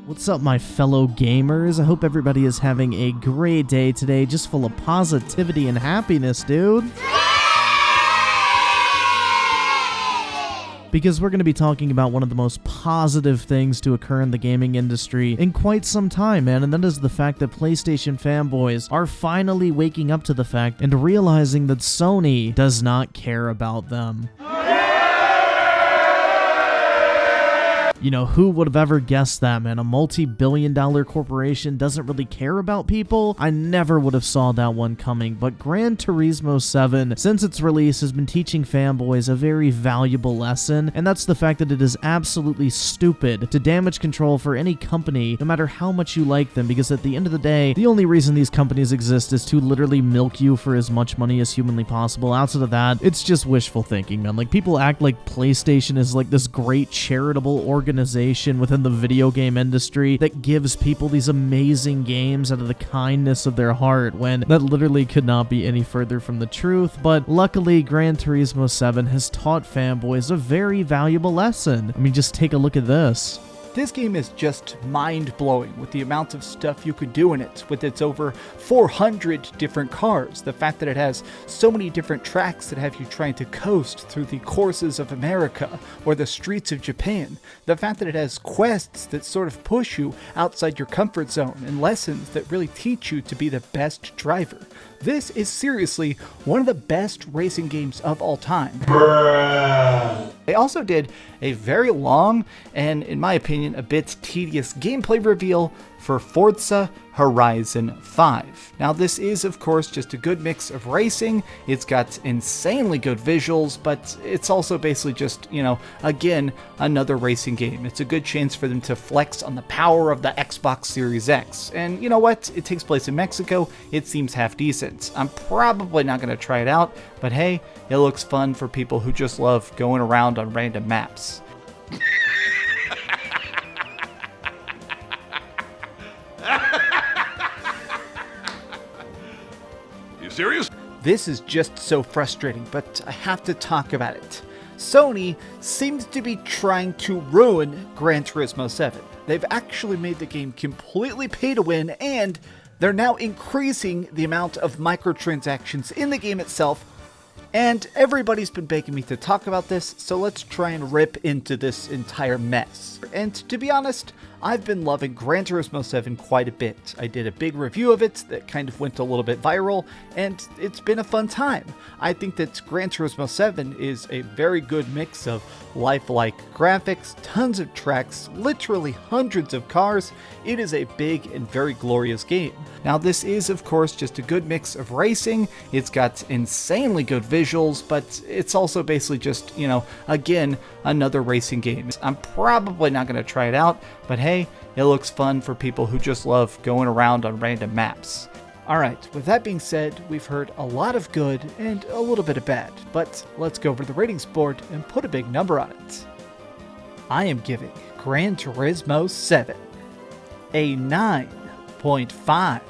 What's up, my fellow gamers? I hope everybody is having a great day today, just full of positivity and happiness, dude. Because we're going to be talking about one of the most positive things to occur in the gaming industry in quite some time, man, and that is the fact that PlayStation fanboys are finally waking up to the fact and realizing that Sony does not care about them. You know, who would have ever guessed that, man? A multi-billion-dollar corporation doesn't really care about people? I never would have saw that one coming, but Gran Turismo 7, since its release, has been teaching fanboys a very valuable lesson, and that's the fact that it is absolutely stupid to damage control for any company, no matter how much you like them, because at the end of the day, the only reason these companies exist is to literally milk you for as much money as humanly possible. Outside of that, it's just wishful thinking, man. Like, people act like PlayStation is like this great charitable organization within the video game industry that gives people these amazing games out of the kindness of their heart, when that literally could not be any further from the truth. But luckily, Gran Turismo 7 has taught fanboys a very valuable lesson. I mean, just take a look at this. This game is just mind-blowing with the amount of stuff you could do in it, with its over 400 different cars, the fact that it has so many different tracks that have you trying to coast through the courses of America or the streets of Japan, the fact that it has quests that sort of push you outside your comfort zone and lessons that really teach you to be the best driver. This is seriously one of the best racing games of all time. They also did a very long and, in my opinion, a bit tedious gameplay reveal for Forza Horizon 5. Now, this is, of course, just a good mix of racing. It's got insanely good visuals, but it's also basically just, you know, again, another racing game. It's a good chance for them to flex on the power of the Xbox Series X. And you know what? It takes place in Mexico. It seems half decent. I'm probably not going to try it out, but hey, it looks fun for people who just love going around on random maps. Serious? This is just so frustrating, but I have to talk about it. Sony seems to be trying to ruin Gran Turismo 7. They've actually made the game completely pay to win, and they're now increasing the amount of microtransactions in the game itself. And everybody's been begging me to talk about this, so let's try and rip into this entire mess. And to be honest, I've been loving Gran Turismo 7 quite a bit. I did a big review of it that kind of went a little bit viral, and it's been a fun time. I think that Gran Turismo 7 is a very good mix of lifelike graphics, tons of tracks, literally hundreds of cars. It is a big and very glorious game. Now, this is, of course, just a good mix of racing. It's got insanely good visuals, but it's also basically just, you know, again, another racing game. I'm probably not going to try it out, but hey, it looks fun for people who just love going around on random maps. Alright, with that being said, we've heard a lot of good and a little bit of bad, but let's go over to the ratings board and put a big number on it. I am giving Gran Turismo 7 a 9.5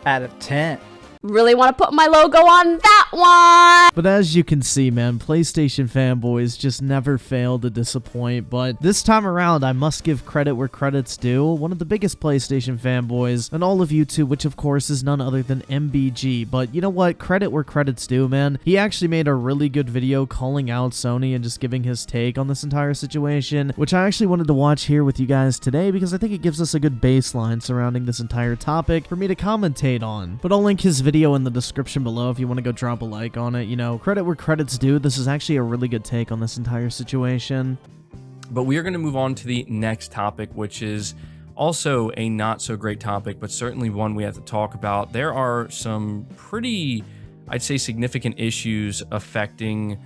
out of 10. Really want to put my logo on that one! But as you can see, man, PlayStation fanboys just never fail to disappoint, but this time around, I must give credit where credit's due. One of the biggest PlayStation fanboys, and all of YouTube, which of course is none other than MBG, but you know what? Credit where credit's due, man. He actually made a really good video calling out Sony and just giving his take on this entire situation, which I actually wanted to watch here with you guys today because I think it gives us a good baseline surrounding this entire topic for me to commentate on. But I'll link his video in the description below if you want to go drop a like on it. You know, credit where credit's due. This is actually a really good take on this entire situation. But we are going to move on to the next topic, which is also a not so great topic, but certainly one we have to talk about. There are some pretty, I'd say, significant issues affecting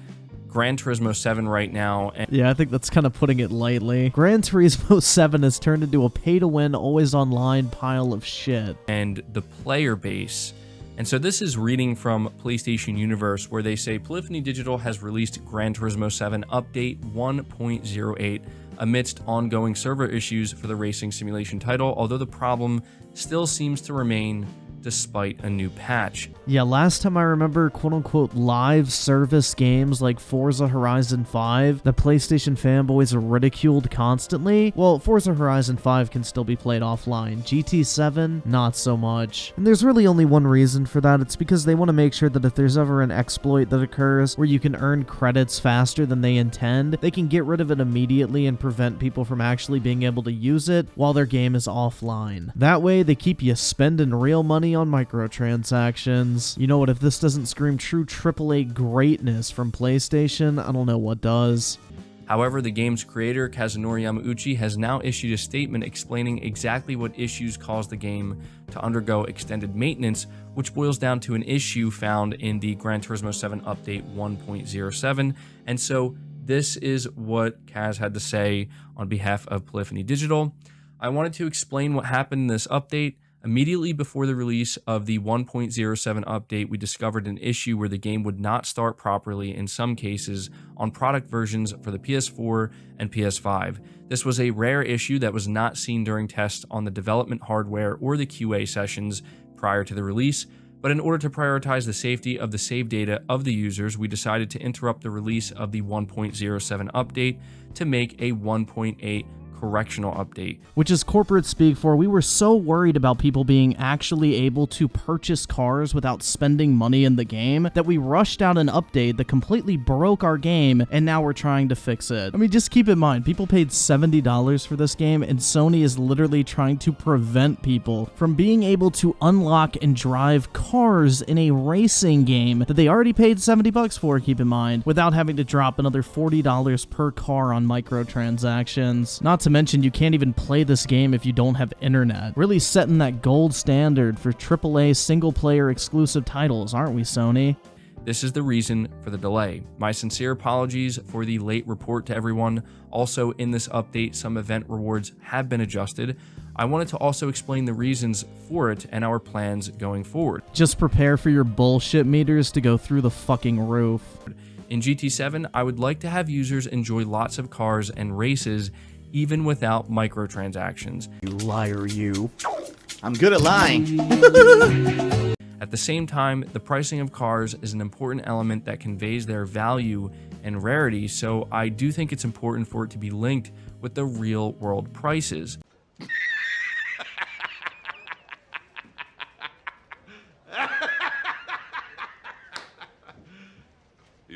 Gran Turismo 7 right now. Yeah, I think that's kind of putting it lightly. Gran Turismo 7 has turned into a pay-to-win, always online pile of shit. And the player base. And so this is reading from PlayStation Universe, where they say Polyphony Digital has released Gran Turismo 7 Update 1.08 amidst ongoing server issues for the racing simulation title, although the problem still seems to remain despite a new patch. Yeah, last time I remember quote-unquote live service games like Forza Horizon 5, the PlayStation fanboys are ridiculed constantly. Well, Forza Horizon 5 can still be played offline. GT7, not so much. And there's really only one reason for that. It's because they want to make sure that if there's ever an exploit that occurs where you can earn credits faster than they intend, they can get rid of it immediately and prevent people from actually being able to use it while their game is offline. That way, they keep you spending real money on microtransactions. You know what, if this doesn't scream true AAA greatness from PlayStation, I don't know what does. However, the game's creator, Kazunori Yamauchi, has now issued a statement explaining exactly what issues caused the game to undergo extended maintenance, which boils down to an issue found in the Gran Turismo 7 update 1.07. And so this is what Kaz had to say on behalf of Polyphony Digital. I wanted to explain what happened in this update. Immediately before the release of the 1.07 update, we discovered an issue where the game would not start properly in some cases on product versions for the PS4 and PS5. This was a rare issue that was not seen during tests on the development hardware or the QA sessions prior to the release, but in order to prioritize the safety of the save data of the users, we decided to interrupt the release of the 1.07 update to make a 1.8 correctional update. Which is corporate speak for we were so worried about people being actually able to purchase cars without spending money in the game that we rushed out an update that completely broke our game, and now we're trying to fix it. I mean, just keep in mind, people paid $70 for this game, and Sony is literally trying to prevent people from being able to unlock and drive cars in a racing game that they already paid $70 for, keep in mind, without having to drop another $40 per car on microtransactions. Not to mention, you can't even play this game if you don't have internet. Really setting that gold standard for AAA single-player exclusive titles, aren't we, Sony? This is the reason for the delay. My sincere apologies for the late report to everyone. Also, in this update, some event rewards have been adjusted. I wanted to also explain the reasons for it and our plans going forward. Just prepare for your bullshit meters to go through the fucking roof. In GT7, I would like to have users enjoy lots of cars and races even without microtransactions. You liar, you. I'm good at lying. At the same time, the pricing of cars is an important element that conveys their value and rarity, so I do think it's important for it to be linked with the real world prices.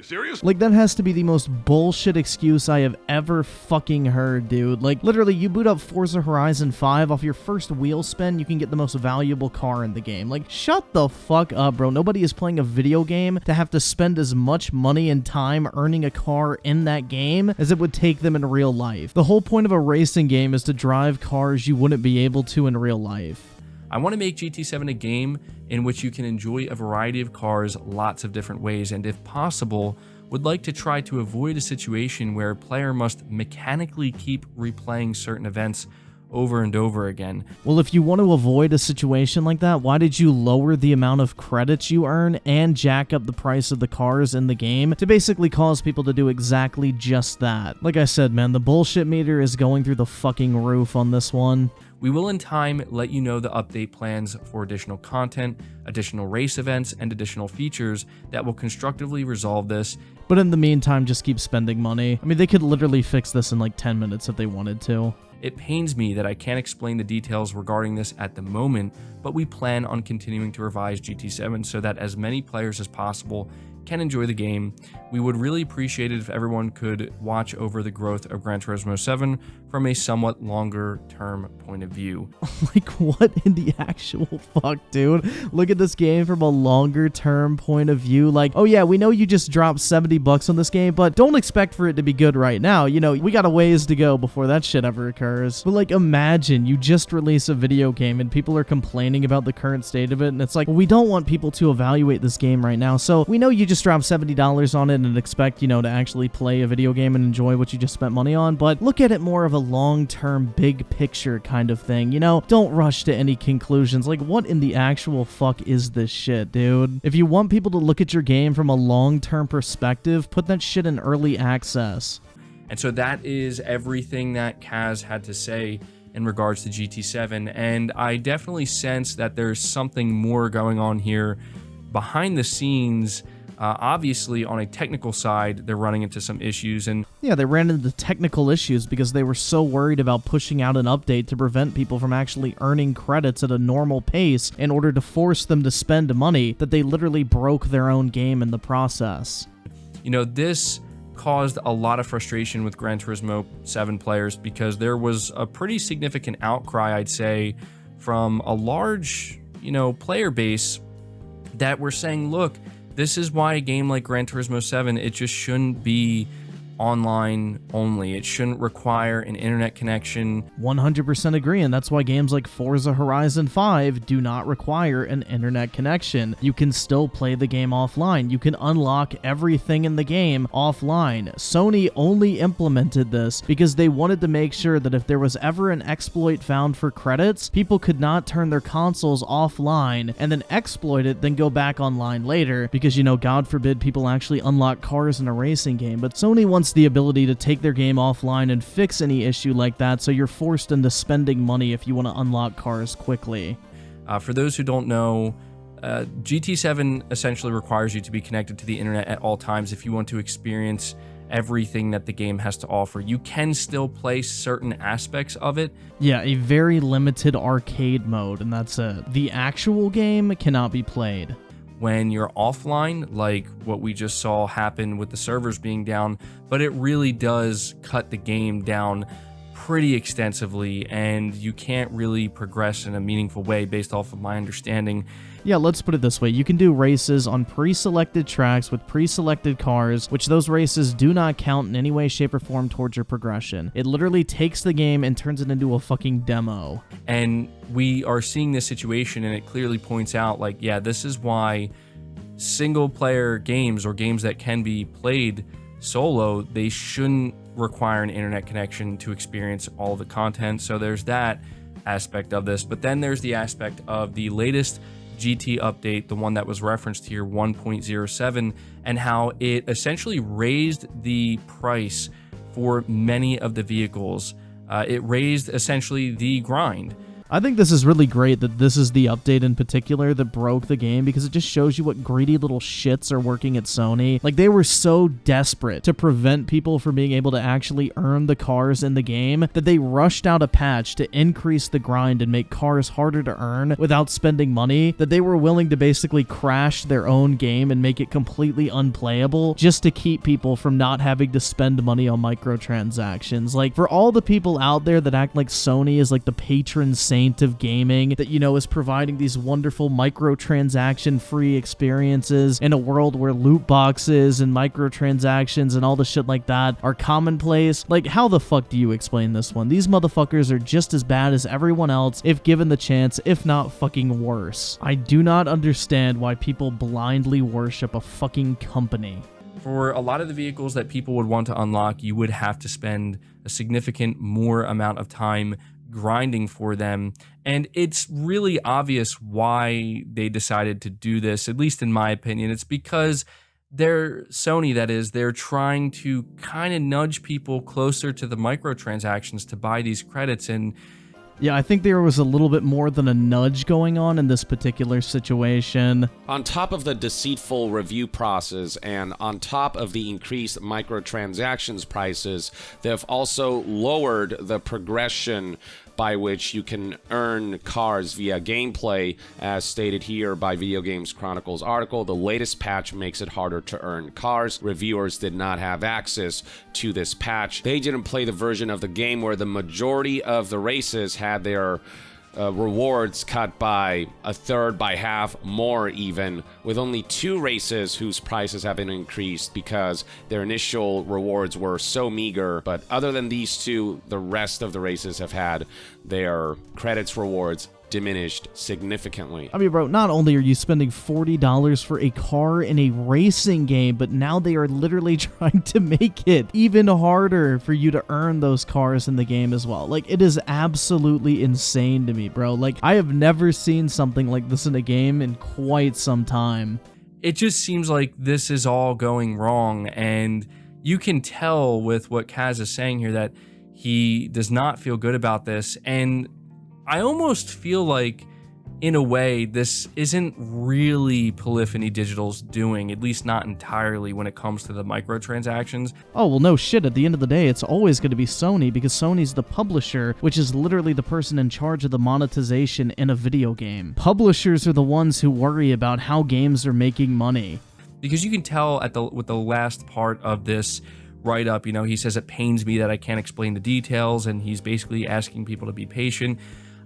Serious? Like, that has to be the most bullshit excuse I have ever fucking heard, dude. Like, literally, you boot up Forza Horizon 5, off your first wheel spin, you can get the most valuable car in the game. Like, shut the fuck up, bro. Nobody is playing a video game to have to spend as much money and time earning a car in that game as it would take them in real life. The whole point of a racing game is to drive cars you wouldn't be able to in real life. I want to make GT7 a game in which you can enjoy a variety of cars lots of different ways, and if possible, would like to try to avoid a situation where a player must mechanically keep replaying certain events over and over again. Well, if you want to avoid a situation like that, why did you lower the amount of credits you earn and jack up the price of the cars in the game to basically cause people to do exactly just that? Like I said, man, the bullshit meter is going through the fucking roof on this one. We will in time let you know the update plans for additional content, additional race events, and additional features that will constructively resolve this. But in the meantime, just keep spending money. I mean, they could literally fix this in like 10 minutes if they wanted to. It pains me that I can't explain the details regarding this at the moment, but we plan on continuing to revise GT7 so that as many players as possible can enjoy the game. We would really appreciate it if everyone could watch over the growth of Gran Turismo 7 from a somewhat longer term point of view. Like, what in the actual fuck, dude? Look at this game from a longer term point of view. Like, oh yeah, we know you just dropped $70 on this game, but don't expect for it to be good right now. You know, we got a ways to go before that shit ever occurs. But like, imagine you just release a video game and people are complaining about the current state of it, and it's like, well, we don't want people to evaluate this game right now, so we know you just dropped $70 on it and expect, you know, to actually play a video game and enjoy what you just spent money on, but look at it more of a long-term, big picture kind of thing, you know? Don't rush to any conclusions. Like, what in the actual fuck is this shit, dude? If you want people to look at your game from a long-term perspective, put that shit in early access. And so that is everything that Kaz had to say in regards to GT7, and I definitely sense that there's something more going on here behind the scenes. Obviously, on a technical side, they're running into some issues, and yeah, they ran into technical issues because they were so worried about pushing out an update to prevent people from actually earning credits at a normal pace in order to force them to spend money that they literally broke their own game in the process. You know, this caused a lot of frustration with Gran Turismo 7 players because there was a pretty significant outcry, I'd say, from a large, player base that were saying, look, this is why a game like Gran Turismo 7, it just shouldn't be online only. It shouldn't require an internet connection. 100% agree, and that's why games like Forza Horizon 5 do not require an internet connection. You can still play the game offline. You can unlock everything in the game offline. Sony only implemented this because they wanted to make sure that if there was ever an exploit found for credits, people could not turn their consoles offline and then exploit it, then go back online later because, God forbid people actually unlock cars in a racing game. But Sony wants the ability to take their game offline and fix any issue like that, so you're forced into spending money if you want to unlock cars quickly. For those who don't know, GT7 essentially requires you to be connected to the internet at all times if you want to experience everything that the game has to offer. You can still play certain aspects of it. Yeah, a very limited arcade mode, and that's it. The actual game cannot be played. When you're offline, like what we just saw happen with the servers being down, but it really does cut the game down pretty extensively, and you can't really progress in a meaningful way based off of my understanding. Yeah, let's put it this way. You can do races on pre-selected tracks with pre-selected cars, which those races do not count in any way, shape, or form towards your progression. It literally takes the game and turns it into a fucking demo. And we are seeing this situation, and it clearly points out, like, yeah, this is why single-player games or games that can be played solo, they shouldn't require an internet connection to experience all the content. So there's that aspect of this. But then there's the aspect of the latest GT update, the one that was referenced here, 1.07, and how it essentially raised the price for many of the vehicles. It raised essentially the grind. I think this is really great that this is the update in particular that broke the game, because it just shows you what greedy little shits are working at Sony. Like, they were so desperate to prevent people from being able to actually earn the cars in the game that they rushed out a patch to increase the grind and make cars harder to earn without spending money, that they were willing to basically crash their own game and make it completely unplayable just to keep people from not having to spend money on microtransactions. Like, for all the people out there that act like Sony is like the patron saint of gaming, that, is providing these wonderful microtransaction free experiences in a world where loot boxes and microtransactions and all the shit like that are commonplace, like, how the fuck do you explain this one? These motherfuckers are just as bad as everyone else if given the chance, if not fucking worse. I do not understand why people blindly worship a fucking company. For a lot of the vehicles that people would want to unlock, you would have to spend a significant more amount of time grinding for them, and it's really obvious why they decided to do this, at least in my opinion. It's because Sony, that is, they're trying to kind of nudge people closer to the microtransactions to buy these credits. And yeah, I think there was a little bit more than a nudge going on in this particular situation. On top of the deceitful review process and on top of the increased microtransactions prices, they've also lowered the progression by which you can earn cars via gameplay, as stated here by Video Games Chronicles article. The latest patch makes it harder to earn cars. Reviewers did not have access to this patch. They didn't play the version of the game where the majority of the races had their rewards cut by a third, by half, more even, with only 2 races whose prices have been increased because their initial rewards were so meager. But other than these 2, the rest of the races have had their credits rewards diminished significantly. I mean, bro, not only are you spending $40 for a car in a racing game, but now they are literally trying to make it even harder for you to earn those cars in the game as well. Like, it is absolutely insane to me, bro. Like, I have never seen something like this in a game in quite some time. it just seems like this is all going wrong, and you can tell with what Kaz is saying here that He does not feel good about this. And I almost feel like, in a way, this isn't really Polyphony Digital's doing, at least not entirely when it comes to the microtransactions. Oh, well, no shit. At the end of the day, it's always going to be Sony because Sony's the publisher, which is literally the person in charge of the monetization in a video game. Publishers are the ones who worry about how games are making money. Because you can tell with the last part of this write-up, you know, he says, it pains me that I can't explain the details, and he's basically asking people to be patient.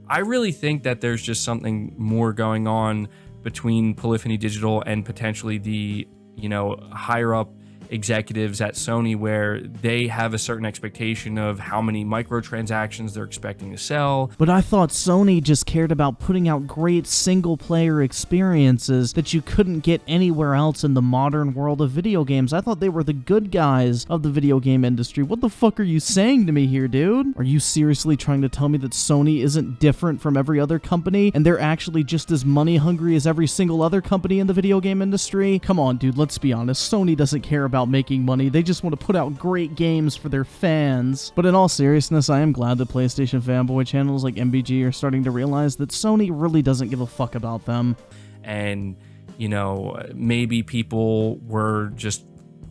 I really think that there's just something more going on between Polyphony Digital and potentially the, you know, higher up executives at Sony, where they have a certain expectation of how many microtransactions they're expecting to sell. But I thought Sony just cared about putting out great single-player experiences that you couldn't get anywhere else in the modern world of video games. I thought they were the good guys of the video game industry. What the fuck are you saying to me here, dude? Are you seriously trying to tell me that Sony isn't different from every other company, and they're actually just as money-hungry as every single other company in the video game industry? Come on, dude, let's be honest. Sony doesn't care about making money. They just want to put out great games for their fans. But in all seriousness, I am glad that PlayStation fanboy channels like MBG are starting to realize that Sony really doesn't give a fuck about them. And, you know, maybe people were just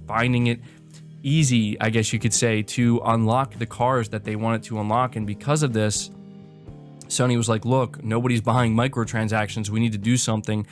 finding it easy, I guess you could say, to unlock the cars that they wanted to unlock. And because of this, Sony was like, look, nobody's buying microtransactions. We need to do something.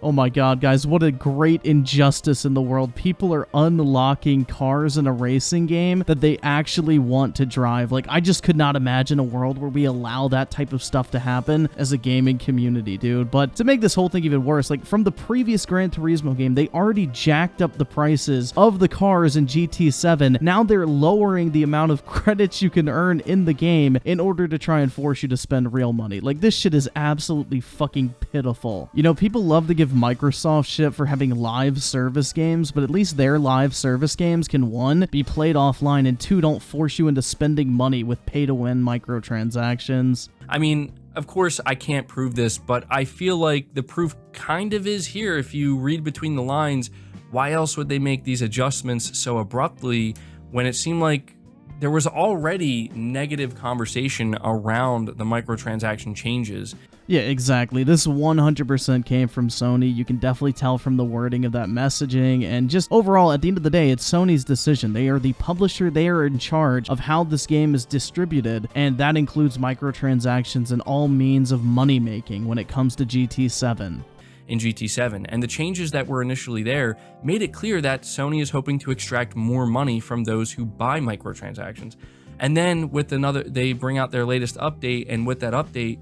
Oh my god, guys, what a great injustice in the world. People are unlocking cars in a racing game that they actually want to drive. Like, I just could not imagine a world where we allow that type of stuff to happen as a gaming community, dude. But to make this whole thing even worse, like, from the previous Gran Turismo game, they already jacked up the prices of the cars in GT7. Now they're lowering the amount of credits you can earn in the game in order to try and force you to spend real money. Like, this shit is absolutely fucking pitiful. You know, people love to give Microsoft shit for having live service games, but at least their live service games can, 1, be played offline, and 2, don't force you into spending money with pay-to-win microtransactions. I mean, of course, I can't prove this, but I feel like the proof kind of is here. If you read between the lines, why else would they make these adjustments so abruptly when it seemed like there was already negative conversation around the microtransaction changes? Yeah, exactly. This 100% came from Sony. You can definitely tell from the wording of that messaging, and just overall, at the end of the day, it's Sony's decision. They are the publisher. They are in charge of how this game is distributed, and that includes microtransactions and all means of money-making when it comes to GT7. In GT7, and the changes that were initially there made it clear that Sony is hoping to extract more money from those who buy microtransactions. And then with they bring out their latest update, and with that update,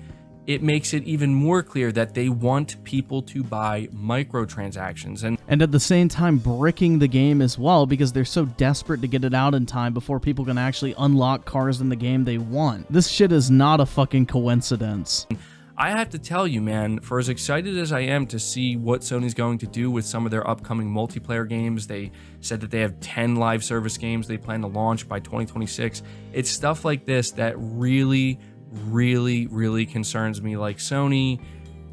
it makes it even more clear that they want people to buy microtransactions. And at the same time, bricking the game as well, because they're so desperate to get it out in time before people can actually unlock cars in the game they want. This shit is not a fucking coincidence. I have to tell you, man, for as excited as I am to see what Sony's going to do with some of their upcoming multiplayer games, they said that they have 10 live service games they plan to launch by 2026. It's stuff like this that really concerns me. Like, Sony,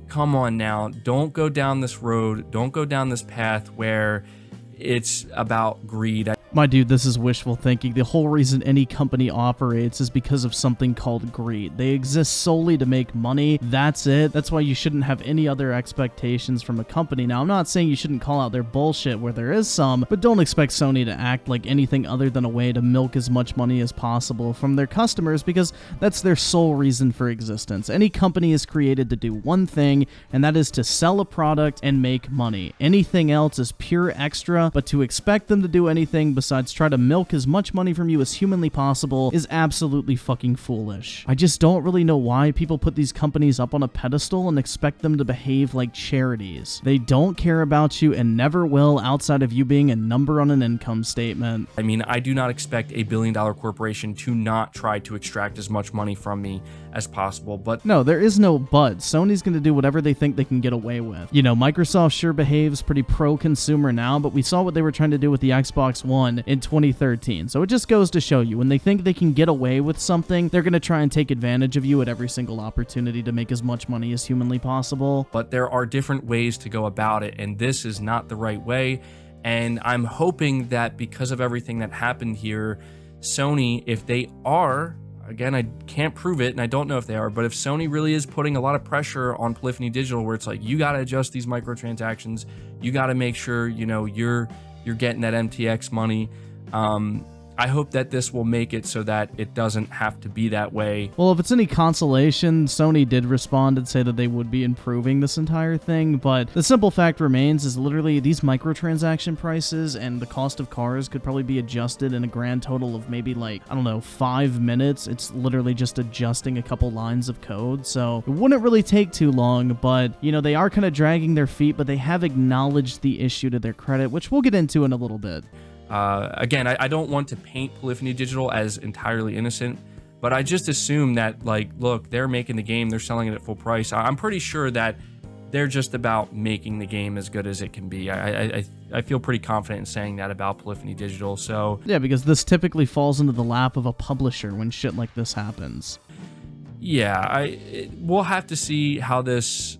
come on now, don't go down this road, don't go down this path where it's about greed. My dude, this is wishful thinking. The whole reason any company operates is because of something called greed. They exist solely to make money. That's it. That's why you shouldn't have any other expectations from a company. Now, I'm not saying you shouldn't call out their bullshit where there is some, but don't expect Sony to act like anything other than a way to milk as much money as possible from their customers, because that's their sole reason for existence. Any company is created to do one thing, and that is to sell a product and make money. Anything else is pure extra, but to expect them to do anything besides try to milk as much money from you as humanly possible is absolutely fucking foolish. I just don't really know why people put these companies up on a pedestal and expect them to behave like charities. They don't care about you and never will, outside of you being a number on an income statement. I mean, I do not expect a billion-dollar corporation to not try to extract as much money from me as possible, but no, there is no but. Sony's going to do whatever they think they can get away with. You know, Microsoft sure behaves pretty pro-consumer now, but we saw what they were trying to do with the Xbox One in 2013. So it just goes to show you, when they think they can get away with something, they're going to try and take advantage of you at every single opportunity to make as much money as humanly possible. But there are different ways to go about it, and this is not the right way. And I'm hoping that because of everything that happened here, Sony, if they are, again, I can't prove it and I don't know if they are, but if Sony really is putting a lot of pressure on Polyphony Digital, where it's like, you got to adjust these microtransactions, you got to make sure, you know, you're getting that MTX money. I hope that this will make it so that it doesn't have to be that way. Well, if it's any consolation, Sony did respond and say that they would be improving this entire thing, but the simple fact remains is literally these microtransaction prices and the cost of cars could probably be adjusted in a grand total of maybe like, I don't know, 5 minutes. It's literally just adjusting a couple lines of code, so it wouldn't really take too long, but, you know, they are kind of dragging their feet, but they have acknowledged the issue to their credit, which we'll get into in a little bit. Again, I don't want to paint Polyphony Digital as entirely innocent, but I just assume that, like, look, they're making the game, they're selling it at full price. I'm pretty sure that they're just about making the game as good as it can be. I feel pretty confident in saying that about Polyphony Digital. So yeah, because this typically falls into the lap of a publisher when shit like this happens. Yeah, we'll have to see how this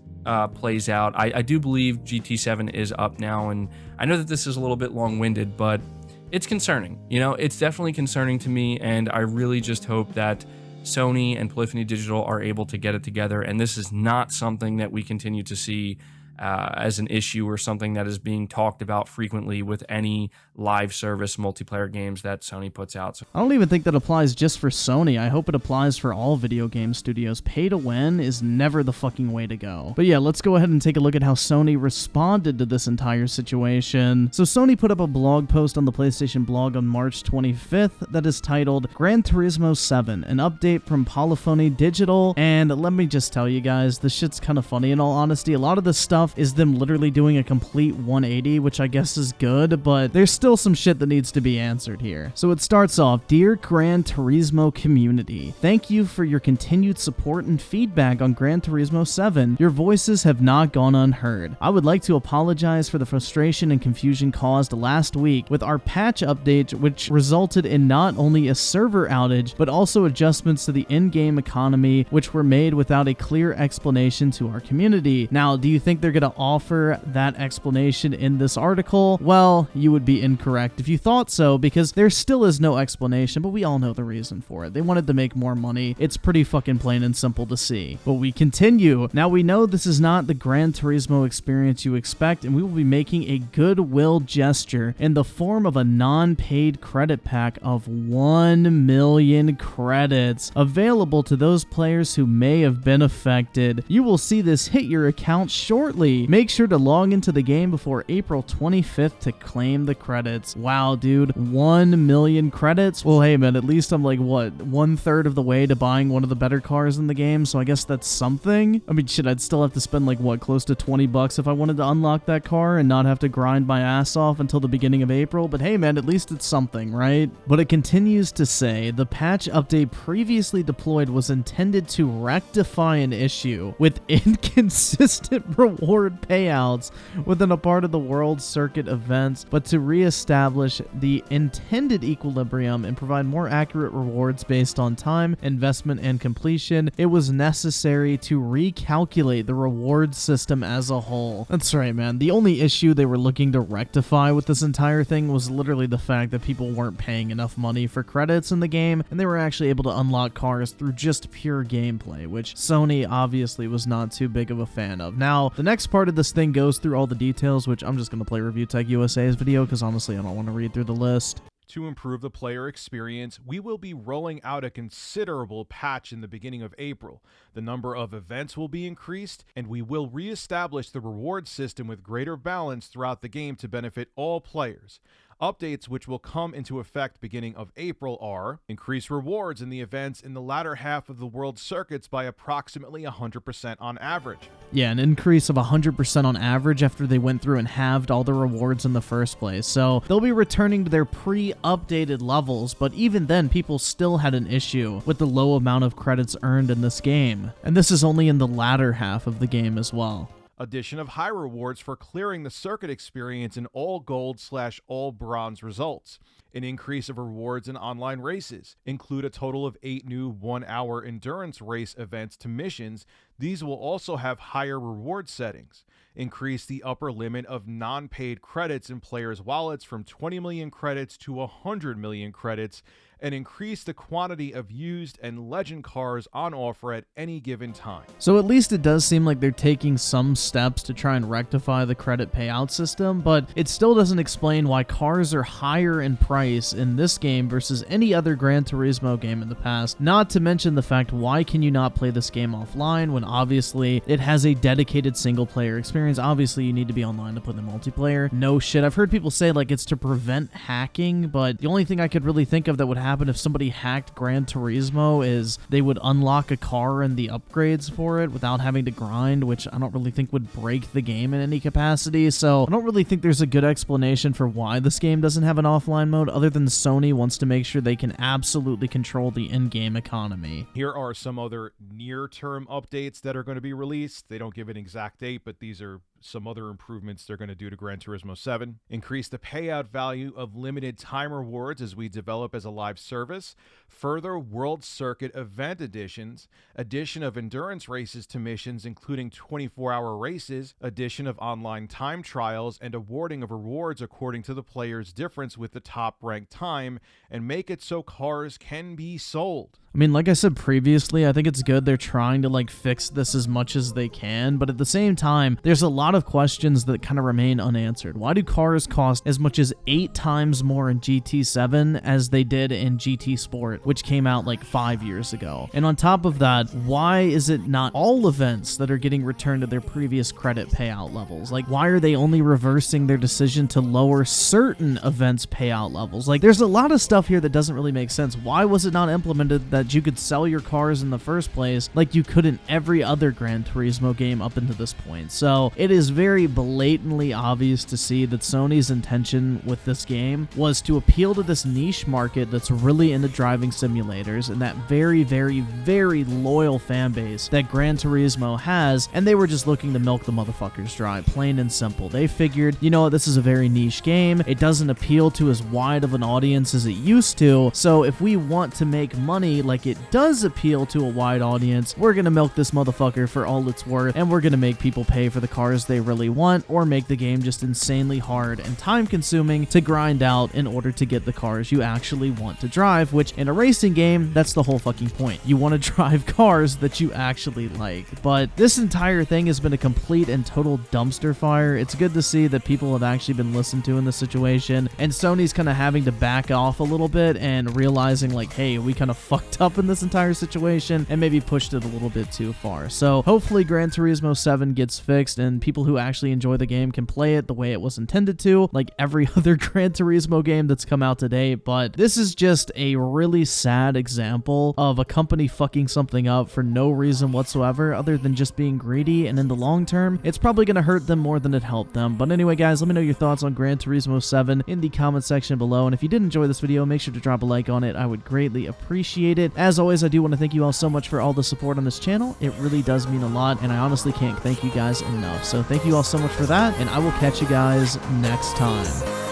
plays out. I do believe GT7 is up now, and I know that this is a little bit long-winded, but it's concerning. You know, it's definitely concerning to me, and I really just hope that Sony and Polyphony Digital are able to get it together, and this is not something that we continue to see as an issue or something that is being talked about frequently with any live service multiplayer games that Sony puts out. So I don't even think that applies just for Sony. I hope it applies for all video game studios. Pay to win is never the fucking way to go. But yeah, let's go ahead and take a look at how Sony responded to this entire situation. So Sony put up a blog post on the PlayStation blog on March 25th that is titled Gran Turismo 7, an update from Polyphony Digital. And let me just tell you guys, this shit's kind of funny in all honesty. A lot of this stuff is them literally doing a complete 180, which I guess is good, but there's still some shit that needs to be answered here. So it starts off, Dear Gran Turismo community, thank you for your continued support and feedback on Gran Turismo 7. Your voices have not gone unheard. I would like to apologize for the frustration and confusion caused last week with our patch update, which resulted in not only a server outage, but also adjustments to the in-game economy, which were made without a clear explanation to our community. Now, do you think they're going to offer that explanation in this article? Well, you would be incorrect if you thought so, because there still is no explanation, but we all know the reason for it. They wanted to make more money. It's pretty fucking plain and simple to see. But we continue. Now, we know this is not the Gran Turismo experience you expect, and we will be making a goodwill gesture in the form of a non-paid credit pack of 1 million credits available to those players who may have been affected. You will see this hit your account shortly. Make sure to log into the game before April 25th to claim the credits. Wow, dude, 1 million credits? Well, hey, man, at least I'm like, what, 1/3 of the way to buying one of the better cars in the game, so I guess that's something? I mean, shit, I'd still have to spend like, what, close to 20 bucks if I wanted to unlock that car and not have to grind my ass off until the beginning of April, but hey, man, at least it's something, right? But it continues to say, the patch update previously deployed was intended to rectify an issue with inconsistent reward payouts within a part of the World Circuit events, but to reestablish the intended equilibrium and provide more accurate rewards based on time, investment, and completion, it was necessary to recalculate the reward system as a whole. That's right, man. The only issue they were looking to rectify with this entire thing was literally the fact that people weren't paying enough money for credits in the game, and they were actually able to unlock cars through just pure gameplay, which Sony obviously was not too big of a fan of. Now, the next part of this thing goes through all the details, which I'm just going to play Review Tech USA's video because honestly I don't want to read through the list. To improve the player experience, we will be rolling out a considerable patch in the beginning of April. The number of events will be increased, and we will reestablish the reward system with greater balance throughout the game to benefit all players. Updates which will come into effect beginning of April are increase rewards in the events in the latter half of the world circuits by approximately 100% on average. Yeah, an increase of 100% on average after they went through and halved all the rewards in the first place. So they'll be returning to their pre-updated levels, but even then people still had an issue with the low amount of credits earned in this game. And this is only in the latter half of the game as well. Addition of high rewards for clearing the circuit experience in all gold/all bronze results. An increase of rewards in online races. Include a total of 8 new 1-hour endurance race events to missions. These will also have higher reward settings. Increase the upper limit of non-paid credits in players' wallets from 20 million credits to 100 million credits, and increase the quantity of used and legend cars on offer at any given time. So at least it does seem like they're taking some steps to try and rectify the credit payout system, but it still doesn't explain why cars are higher in price in this game versus any other Gran Turismo game in the past. Not to mention the fact, why can you not play this game offline when obviously it has a dedicated single player experience? Obviously you need to be online to play the multiplayer. No shit. I've heard people say like it's to prevent hacking, but the only thing I could really think of that would happen if somebody hacked Gran Turismo is they would unlock a car and the upgrades for it without having to grind, which I don't really think would break the game in any capacity. So I don't really think there's a good explanation for why this game doesn't have an offline mode, other than Sony wants to make sure they can absolutely control the in-game economy. Here are some other near-term updates that are going to be released. They don't give an exact date, but these are some other improvements they're going to do to Gran Turismo 7. Increase the payout value of limited time rewards as we develop as a live service. Further World Circuit event additions. Addition of endurance races to missions, including 24-hour races. Addition of online time trials and awarding of rewards according to the player's difference with the top ranked time, and make it so cars can be sold. I mean, like I said previously, I think it's good they're trying to like fix this as much as they can, but at the same time, there's a lot of questions that kind of remain unanswered. Why do cars cost as much as 8 times more in GT7 as they did in GT Sport, which came out like 5 years ago? And on top of that, why is it not all events that are getting returned to their previous credit payout levels? Like, why are they only reversing their decision to lower certain events payout levels? Like, there's a lot of stuff here that doesn't really make sense. Why was it not implemented that you could sell your cars in the first place like you could in every other Gran Turismo game up until this point? So it is very blatantly obvious to see that Sony's intention with this game was to appeal to this niche market that's really into driving simulators and that very, very, very loyal fan base that Gran Turismo has, and they were just looking to milk the motherfuckers dry, plain and simple. They figured, you know what, this is a very niche game. It doesn't appeal to as wide of an audience as it used to, so if we want to make money like it does appeal to a wide audience, we're gonna milk this motherfucker for all it's worth, and we're gonna make people pay for the cars they really want, or make the game just insanely hard and time consuming to grind out in order to get the cars you actually want to drive, which in a racing game, that's the whole fucking point. You want to drive cars that you actually like. But this entire thing has been a complete and total dumpster fire. It's good to see that people have actually been listened to in this situation, and Sony's kind of having to back off a little bit and realizing like, hey, we kind of fucked up in this entire situation and maybe pushed it a little bit too far. So hopefully Gran Turismo 7 gets fixed and people who actually enjoy the game can play it the way it was intended to, like every other Gran Turismo game that's come out today. But this is just a really sad example of a company fucking something up for no reason whatsoever other than just being greedy, and in the long term, it's probably going to hurt them more than it helped them. But anyway, guys, let me know your thoughts on Gran Turismo 7 in the comment section below, and if you did enjoy this video, make sure to drop a like on it. I would greatly appreciate it. As always, I do want to thank you all so much for all the support on this channel. It really does mean a lot, and I honestly can't thank you guys enough. So thank you all so much for that, and I will catch you guys next time.